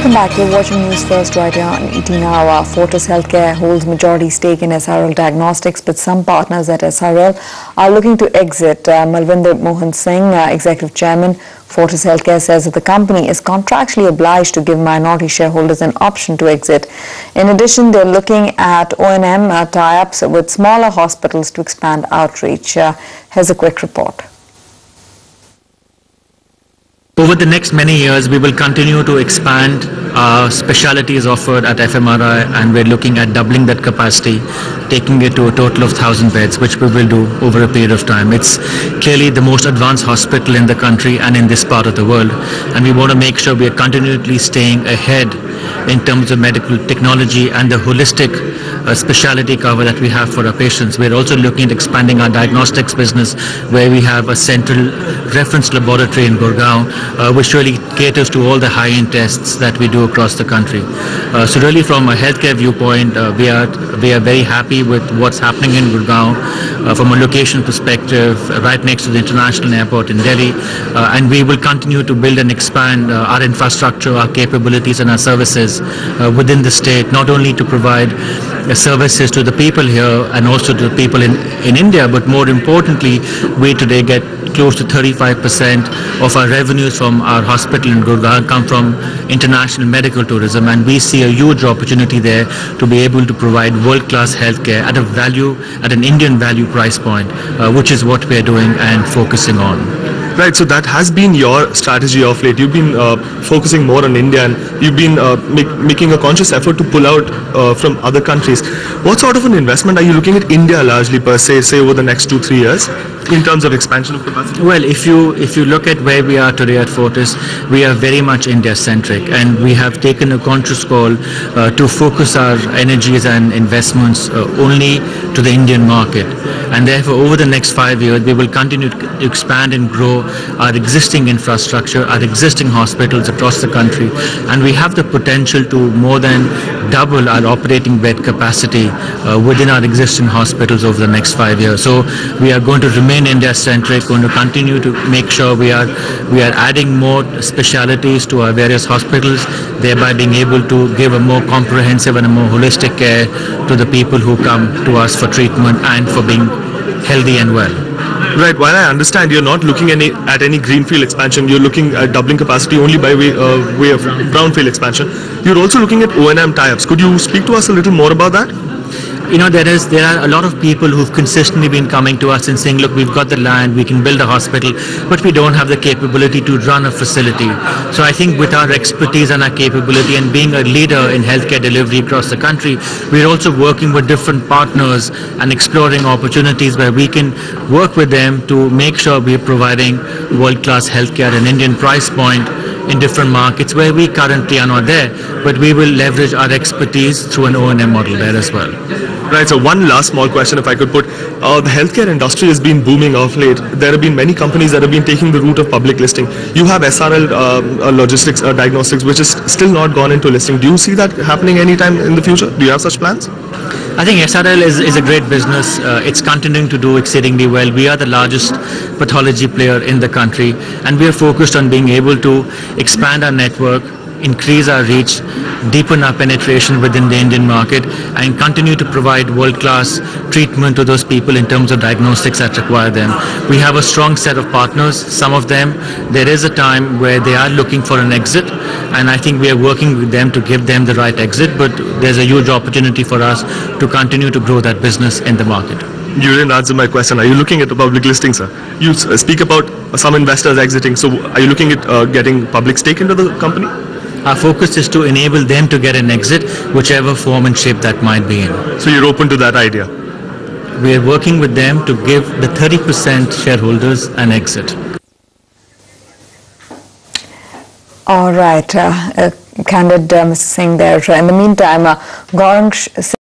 Welcome back. You're watching News First right here on ETNow. Fortis Healthcare holds majority stake in SRL Diagnostics, but some partners at SRL are looking to exit. MalvinderSingh, Executive Chairman, Fortis Healthcare, says that the company is contractually obliged to give minority shareholders an option to exit. In addition, they're looking at O&M tie-ups with smaller hospitals to expand outreach. Here's a quick report. Over the next many years, we will continue to expand specialities offered at FMRI, and we're looking at doubling that capacity, taking it to a total of 1,000 beds, which we will do over a period of time. It's clearly the most advanced hospital in the country and in this part of the world, and we want to make sure we are continually staying ahead in terms of medical technology and the holistic specialty cover that we have for our patients. We're also looking at expanding our diagnostics business, where we have a central reference laboratory in Gurgaon, which really caters to all the high-end tests that we do across the country. So really, from a healthcare viewpoint, we are very happy with what's happening in Gurgaon from a location perspective, right next to the international airport in Delhi, and we will continue to build and expand our infrastructure, our capabilities and our services within the state, not only to provide services to the people here and also to the people in India, but more importantly, we today get close to 35% of our revenues from our hospital in Gurgaon come from international medical tourism, and we see a huge opportunity there to be able to provide world-class healthcare at at an Indian value price point, which is what we are doing and focusing on. Right, so that has been your strategy of late. You've been focusing more on India, and you've been making a conscious effort to pull out from other countries. What sort of an investment are you looking at India largely per se, say over the next 2-3 years, in terms of expansion of capacity? Well, if you look at where we are today at Fortis, we are very much India-centric, and we have taken a conscious call to focus our energies and investments only to the Indian market. And therefore, over the next 5 years, we will continue to expand and grow our existing infrastructure, our existing hospitals across the country, and we have the potential to more than double our operating bed capacity within our existing hospitals over the next 5 years. So we are going to remain India-centric, going to continue to make sure we are adding more specialities to our various hospitals, thereby being able to give a more comprehensive and a more holistic care to the people who come to us for treatment and for being healthy and well. Right, while I understand you're not looking at any greenfield expansion, you're looking at doubling capacity only by way of brownfield expansion. You're also looking at O&M tie-ups. Could you speak to us a little more about that? You know, there are a lot of people who've consistently been coming to us and saying, look, we've got the land, we can build a hospital, but we don't have the capability to run a facility. So I think with our expertise and our capability and being a leader in healthcare delivery across the country, we're also working with different partners and exploring opportunities where we can work with them to make sure we're providing world-class healthcare at an Indian price point in different markets where we currently are not there, but we will leverage our expertise through an O&M model there as well. Right, so one last small question if I could put. The healthcare industry has been booming of late. There have been many companies that have been taking the route of public listing. You have SRL Logistics Diagnostics, which is still not gone into listing. Do you see that happening anytime in the future? Do you have such plans? I think SRL is a great business. It's continuing to do exceedingly well. We are the largest pathology player in the country, and we are focused on being able to expand our network, increase our reach, deepen our penetration within the Indian market, and continue to provide world-class treatment to those people in terms of diagnostics that require them. We have a strong set of partners. Some of them, there is a time where they are looking for an exit, and I think we are working with them to give them the right exit, but there's a huge opportunity for us to continue to grow that business in the market. You didn't answer my question. Are you looking at a public listing, sir? You speak about some investors exiting, so are you looking at getting public stake into the company? Our focus is to enable them to get an exit, whichever form and shape that might be in. So you're open to that idea? We are working with them to give the 30% shareholders an exit. All right, candid Mr. Singh there. In the meantime, Gaurang